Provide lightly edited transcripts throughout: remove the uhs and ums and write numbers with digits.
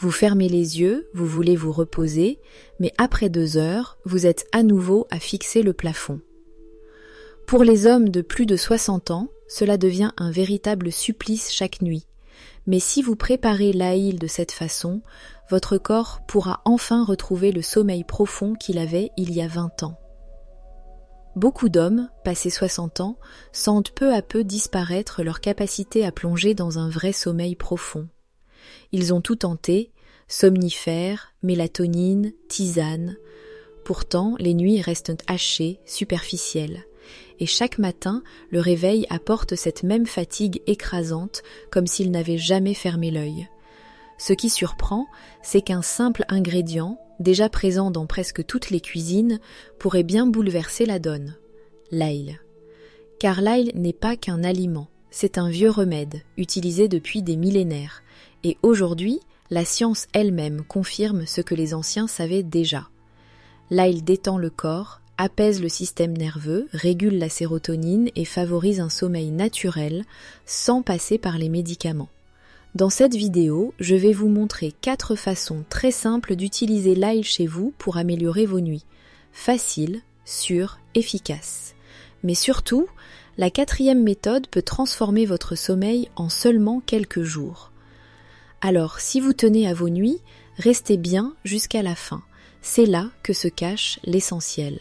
Vous fermez les yeux, vous voulez vous reposer, mais après 2 heures, vous êtes à nouveau à fixer le plafond. Pour les hommes de plus de 60 ans, cela devient un véritable supplice chaque nuit. Mais si vous préparez l'Aïl de cette façon, votre corps pourra enfin retrouver le sommeil profond qu'il avait il y a 20 ans. Beaucoup d'hommes, passés 60 ans, sentent peu à peu disparaître leur capacité à plonger dans un vrai sommeil profond. Ils ont tout tenté, somnifères, mélatonine, tisane. Pourtant, les nuits restent hachées, superficielles. Et chaque matin, le réveil apporte cette même fatigue écrasante, comme s'il n'avait jamais fermé l'œil. Ce qui surprend, c'est qu'un simple ingrédient, déjà présent dans presque toutes les cuisines, pourrait bien bouleverser la donne. L'ail. Car l'ail n'est pas qu'un aliment, c'est un vieux remède, utilisé depuis des millénaires. Et aujourd'hui, la science elle-même confirme ce que les anciens savaient déjà. L'ail détend le corps, apaise le système nerveux, régule la sérotonine et favorise un sommeil naturel sans passer par les médicaments. Dans cette vidéo, je vais vous montrer 4 façons très simples d'utiliser l'ail chez vous pour améliorer vos nuits. Facile, sûre, efficace. Mais surtout, la 4e méthode peut transformer votre sommeil en seulement quelques jours. Alors, si vous tenez à vos nuits, restez bien jusqu'à la fin. C'est là que se cache l'essentiel.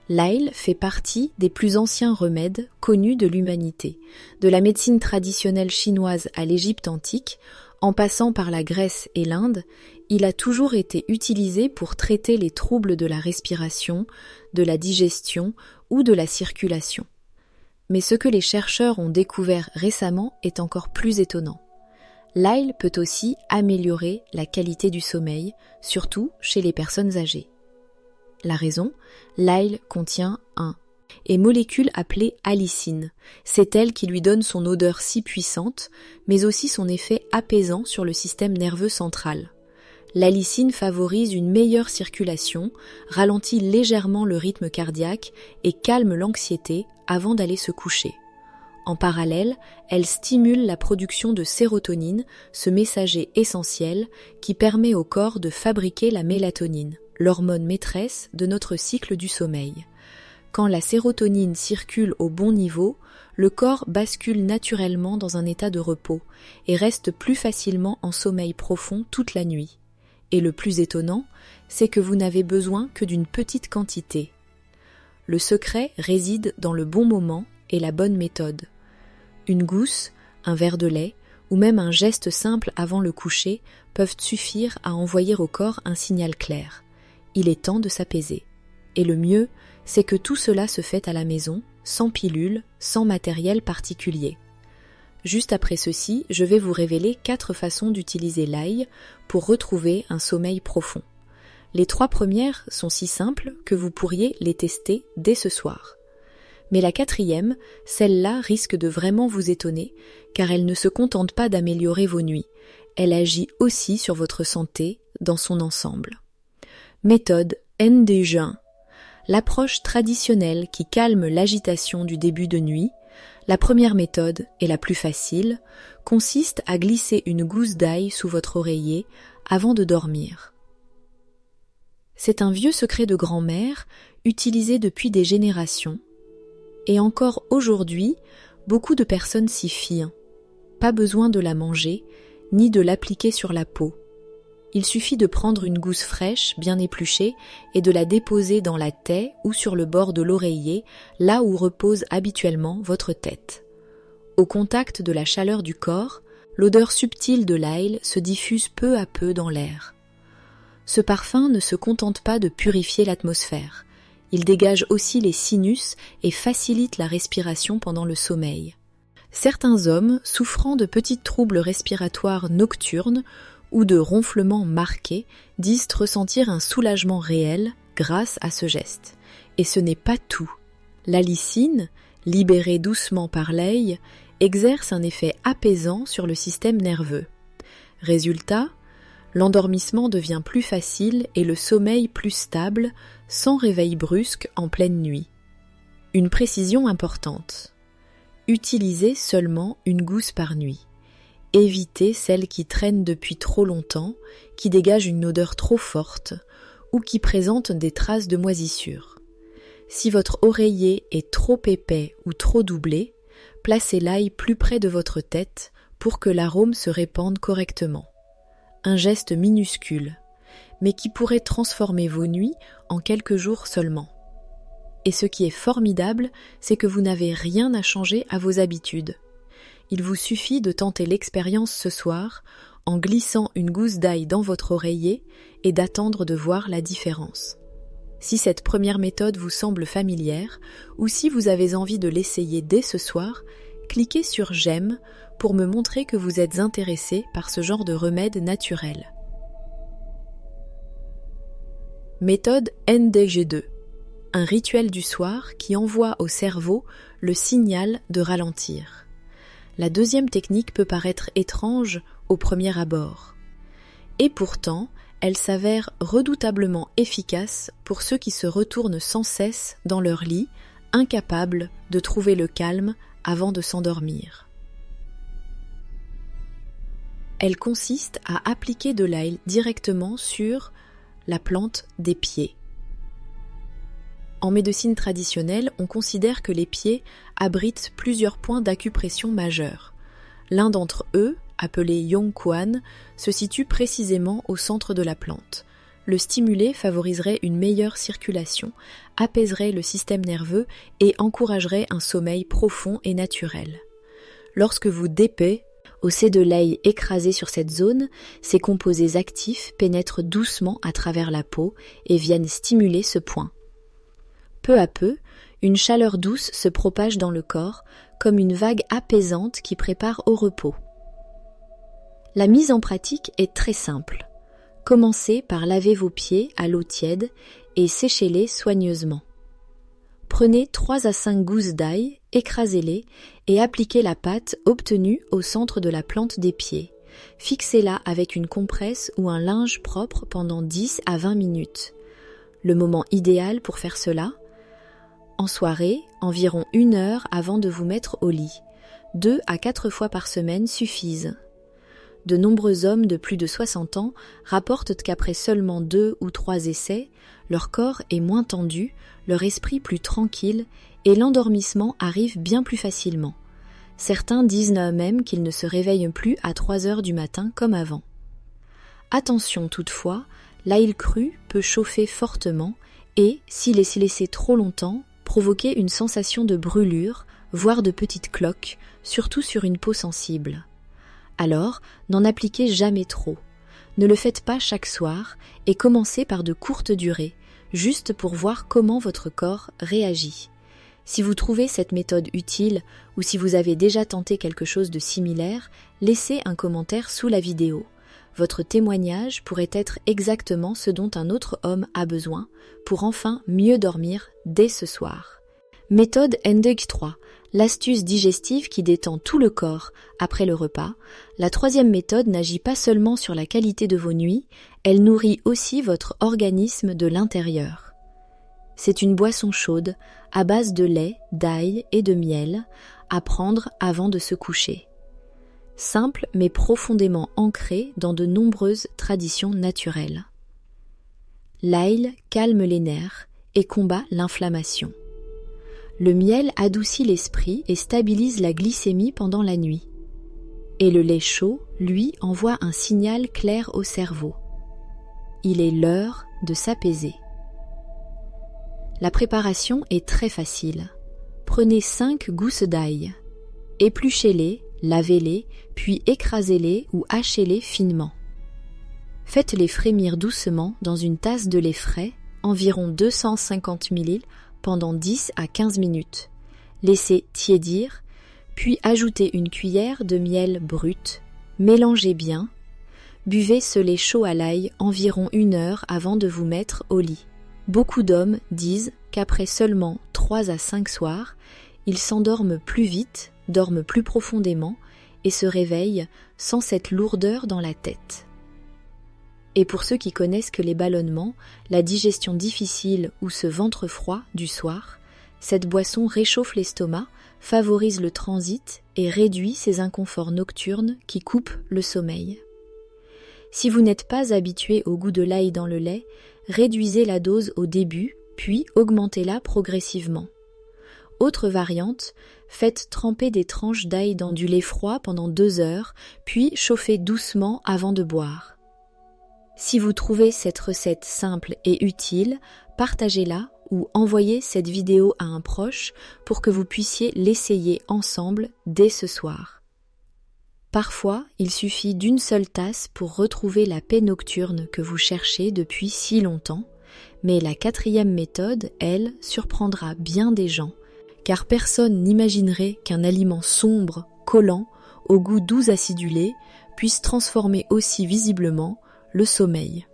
L'ail fait partie des plus anciens remèdes connus de l'humanité, de la médecine traditionnelle chinoise à l'Égypte antique, en passant par la Grèce et l'Inde, il a toujours été utilisé pour traiter les troubles de la respiration, de la digestion ou de la circulation. Mais ce que les chercheurs ont découvert récemment est encore plus étonnant. L'ail peut aussi améliorer la qualité du sommeil, surtout chez les personnes âgées. La raison, l'ail contient et molécule appelée allicine. C'est elle qui lui donne son odeur si puissante, mais aussi son effet apaisant sur le système nerveux central. L'allicine favorise une meilleure circulation, ralentit légèrement le rythme cardiaque et calme l'anxiété avant d'aller se coucher. En parallèle, elle stimule la production de sérotonine, ce messager essentiel qui permet au corps de fabriquer la mélatonine, l'hormone maîtresse de notre cycle du sommeil. Quand la sérotonine circule au bon niveau, le corps bascule naturellement dans un état de repos et reste plus facilement en sommeil profond toute la nuit. Et le plus étonnant, c'est que vous n'avez besoin que d'une petite quantité. Le secret réside dans le bon moment et la bonne méthode. Une gousse, un verre de lait ou même un geste simple avant le coucher peuvent suffire à envoyer au corps un signal clair. Il est temps de s'apaiser. Et le mieux, c'est que tout cela se fait à la maison, sans pilule, sans matériel particulier. Juste après ceci, je vais vous révéler 4 façons d'utiliser l'ail pour retrouver un sommeil profond. Les 3 premières sont si simples que vous pourriez les tester dès ce soir. Mais la 4e, celle-là risque de vraiment vous étonner, car elle ne se contente pas d'améliorer vos nuits, elle agit aussi sur votre santé dans son ensemble. Méthode N-D-Jeun. L'approche traditionnelle qui calme l'agitation du début de nuit, la première méthode, et la plus facile, consiste à glisser une gousse d'ail sous votre oreiller avant de dormir. C'est un vieux secret de grand-mère, utilisé depuis des générations, et encore aujourd'hui, beaucoup de personnes s'y fient. Pas besoin de la manger, ni de l'appliquer sur la peau. Il suffit de prendre une gousse fraîche, bien épluchée, et de la déposer dans la taie ou sur le bord de l'oreiller, là où repose habituellement votre tête. Au contact de la chaleur du corps, l'odeur subtile de l'ail se diffuse peu à peu dans l'air. Ce parfum ne se contente pas de purifier l'atmosphère. Il dégage aussi les sinus et facilite la respiration pendant le sommeil. Certains hommes souffrant de petits troubles respiratoires nocturnes ou de ronflements marqués disent ressentir un soulagement réel grâce à ce geste. Et ce n'est pas tout. L'allicine, libérée doucement par l'ail, exerce un effet apaisant sur le système nerveux. Résultat, l'endormissement devient plus facile et le sommeil plus stable, sans réveil brusque en pleine nuit. Une précision importante. Utilisez seulement une gousse par nuit. évitez celles qui traînent depuis trop longtemps, qui dégagent une odeur trop forte ou qui présentent des traces de moisissure. Si votre oreiller est trop épais ou trop doublé, placez l'ail plus près de votre tête pour que l'arôme se répande correctement. Un geste minuscule, mais qui pourrait transformer vos nuits en quelques jours seulement. Et ce qui est formidable, c'est que vous n'avez rien à changer à vos habitudes. Il vous suffit de tenter l'expérience ce soir en glissant une gousse d'ail dans votre oreiller et d'attendre de voir la différence. Si cette première méthode vous semble familière ou si vous avez envie de l'essayer dès ce soir, cliquez sur « J'aime » pour me montrer que vous êtes intéressé par ce genre de remède naturel. Méthode NDG2. Un rituel du soir qui envoie au cerveau le signal de ralentir. La deuxième technique peut paraître étrange au premier abord. Et pourtant, elle s'avère redoutablement efficace pour ceux qui se retournent sans cesse dans leur lit, incapables de trouver le calme avant de s'endormir. Elle consiste à appliquer de l'ail directement sur la plante des pieds. En médecine traditionnelle, on considère que les pieds abritent plusieurs points d'acupression majeurs. L'un d'entre eux, appelé Yongquan, se situe précisément au centre de la plante. Le stimuler favoriserait une meilleure circulation, apaiserait le système nerveux et encouragerait un sommeil profond et naturel. Lorsque vous dépez, haussez de l'ail écrasé sur cette zone, ces composés actifs pénètrent doucement à travers la peau et viennent stimuler ce point. Peu à peu, une chaleur douce se propage dans le corps, comme une vague apaisante qui prépare au repos. La mise en pratique est très simple. Commencez par laver vos pieds à l'eau tiède et séchez-les soigneusement. Prenez 3 à 5 gousses d'ail, écrasez-les et appliquez la pâte obtenue au centre de la plante des pieds. Fixez-la avec une compresse ou un linge propre pendant 10 à 20 minutes. Le moment idéal pour faire cela ? En soirée, environ 1 heure avant de vous mettre au lit. 2 à 4 fois par semaine suffisent. De nombreux hommes de plus de 60 ans rapportent qu'après seulement 2 ou 3 essais, leur corps est moins tendu, leur esprit plus tranquille et l'endormissement arrive bien plus facilement. Certains disent même qu'ils ne se réveillent plus à 3 heures du matin comme avant. Attention toutefois, l'ail cru peut chauffer fortement et, s'il est laissé trop longtemps, provoquer une sensation de brûlure, voire de petites cloques, surtout sur une peau sensible. Alors, n'en appliquez jamais trop. Ne le faites pas chaque soir et commencez par de courtes durées, juste pour voir comment votre corps réagit. Si vous trouvez cette méthode utile ou si vous avez déjà tenté quelque chose de similaire, laissez un commentaire sous la vidéo. Votre témoignage pourrait être exactement ce dont un autre homme a besoin pour enfin mieux dormir dès ce soir. Méthode NDG3, l'astuce digestive qui détend tout le corps après le repas. La troisième méthode n'agit pas seulement sur la qualité de vos nuits, elle nourrit aussi votre organisme de l'intérieur. C'est une boisson chaude à base de lait, d'ail et de miel à prendre avant de se coucher. Simple mais profondément ancré dans de nombreuses traditions naturelles. L'ail calme les nerfs et combat l'inflammation. Le miel adoucit l'esprit et stabilise la glycémie pendant la nuit. Et le lait chaud, lui, envoie un signal clair au cerveau. Il est l'heure de s'apaiser. La préparation est très facile. Prenez 5 gousses d'ail. Épluchez-les, lavez-les, puis écrasez-les ou hachez-les finement. Faites-les frémir doucement dans une tasse de lait frais, environ 250 ml, pendant 10 à 15 minutes. Laissez tiédir, puis ajoutez une cuillère de miel brut. Mélangez bien. Buvez ce lait chaud à l'ail environ 1 heure avant de vous mettre au lit. Beaucoup d'hommes disent qu'après seulement 3 à 5 soirs, ils s'endorment plus vite, dorment plus profondément et se réveillent sans cette lourdeur dans la tête. Et pour ceux qui connaissent que les ballonnements, la digestion difficile ou ce ventre froid du soir, cette boisson réchauffe l'estomac, favorise le transit et réduit ces inconforts nocturnes qui coupent le sommeil. Si vous n'êtes pas habitué au goût de l'ail dans le lait, réduisez la dose au début, puis augmentez-la progressivement. Autre variante, faites tremper des tranches d'ail dans du lait froid pendant 2 heures, puis chauffez doucement avant de boire. Si vous trouvez cette recette simple et utile, partagez-la ou envoyez cette vidéo à un proche pour que vous puissiez l'essayer ensemble dès ce soir. Parfois, il suffit d'une seule tasse pour retrouver la paix nocturne que vous cherchez depuis si longtemps, mais la 4e méthode, elle, surprendra bien des gens, car personne n'imaginerait qu'un aliment sombre, collant, au goût doux acidulé, puisse transformer aussi visiblement le sommeil.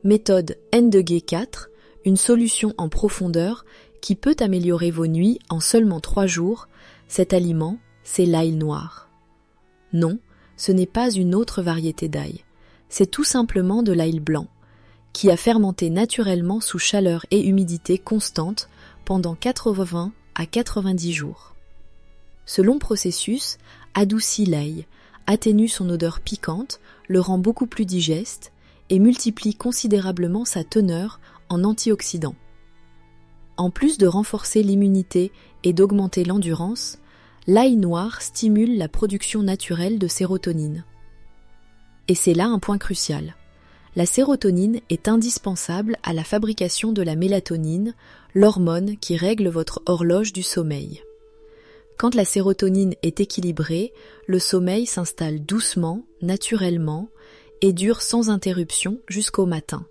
Méthode N2G4, une solution en profondeur qui peut améliorer vos nuits en seulement 3 jours. Cet aliment, c'est l'ail noir. Non, ce n'est pas une autre variété d'ail. C'est tout simplement de l'ail blanc, qui a fermenté naturellement sous chaleur et humidité constante pendant 80 à 90 jours. Ce long processus adoucit l'ail, atténue son odeur piquante, le rend beaucoup plus digeste et multiplie considérablement sa teneur en antioxydants. En plus de renforcer l'immunité et d'augmenter l'endurance, l'ail noir stimule la production naturelle de sérotonine. Et c'est là un point crucial. La sérotonine est indispensable à la fabrication de la mélatonine, l'hormone qui règle votre horloge du sommeil. Quand la sérotonine est équilibrée, le sommeil s'installe doucement, naturellement, et dure sans interruption jusqu'au matin.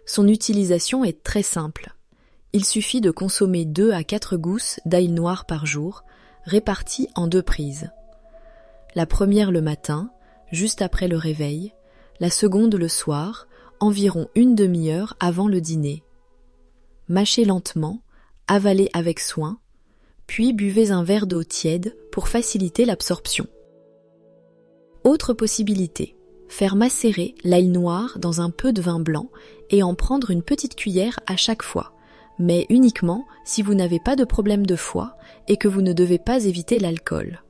Son utilisation est très simple. Il suffit de consommer 2 à 4 gousses d'ail noir par jour, réparties en 2 prises. La première le matin, juste après le réveil, la seconde le soir, environ une demi-heure avant le dîner. Mâchez lentement, avalez avec soin, puis buvez un verre d'eau tiède pour faciliter l'absorption. Autre possibilité, faire macérer l'ail noir dans un peu de vin blanc et en prendre une petite cuillère à chaque fois, mais uniquement si vous n'avez pas de problème de foie et que vous ne devez pas éviter l'alcool.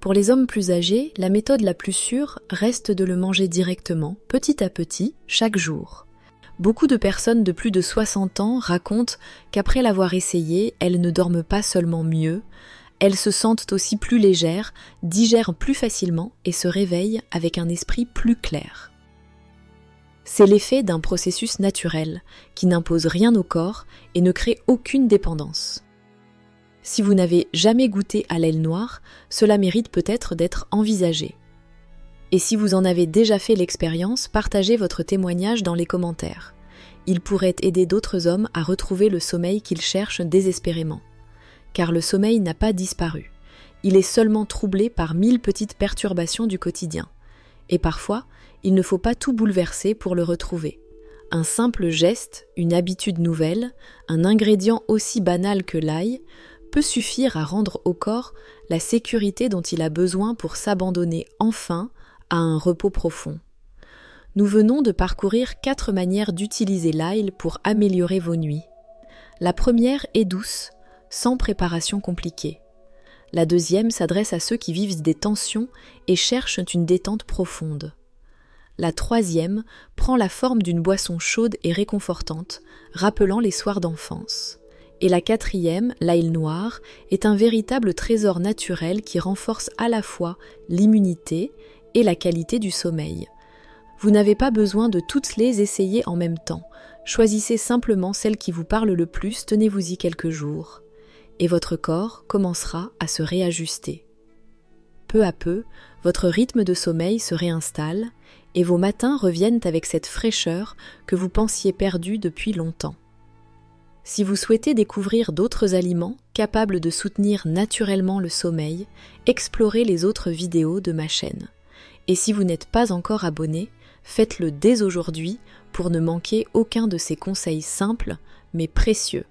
Pour les hommes plus âgés, la méthode la plus sûre reste de le manger directement, petit à petit, chaque jour. Beaucoup de personnes de plus de 60 ans racontent qu'après l'avoir essayé, elles ne dorment pas seulement mieux, elles se sentent aussi plus légères, digèrent plus facilement et se réveillent avec un esprit plus clair. C'est l'effet d'un processus naturel qui n'impose rien au corps et ne crée aucune dépendance. Si vous n'avez jamais goûté à l'ail noir, cela mérite peut-être d'être envisagé. Et si vous en avez déjà fait l'expérience, partagez votre témoignage dans les commentaires. Il pourrait aider d'autres hommes à retrouver le sommeil qu'ils cherchent désespérément. Car le sommeil n'a pas disparu. Il est seulement troublé par 1000 petites perturbations du quotidien. Et parfois, il ne faut pas tout bouleverser pour le retrouver. Un simple geste, une habitude nouvelle, un ingrédient aussi banal que l'ail, peut suffire à rendre au corps la sécurité dont il a besoin pour s'abandonner enfin à un repos profond. Nous venons de parcourir 4 manières d'utiliser l'ail pour améliorer vos nuits. La première est douce, sans préparation compliquée. La deuxième s'adresse à ceux qui vivent des tensions et cherchent une détente profonde. La troisième prend la forme d'une boisson chaude et réconfortante, rappelant les soirs d'enfance. Et la quatrième, l'ail noir, est un véritable trésor naturel qui renforce à la fois l'immunité et la qualité du sommeil. Vous n'avez pas besoin de toutes les essayer en même temps. Choisissez simplement celle qui vous parle le plus, tenez-vous-y quelques jours. Et votre corps commencera à se réajuster. Peu à peu, votre rythme de sommeil se réinstalle et vos matins reviennent avec cette fraîcheur que vous pensiez perdue depuis longtemps. Si vous souhaitez découvrir d'autres aliments capables de soutenir naturellement le sommeil, explorez les autres vidéos de ma chaîne. Et si vous n'êtes pas encore abonné, faites-le dès aujourd'hui pour ne manquer aucun de ces conseils simples mais précieux.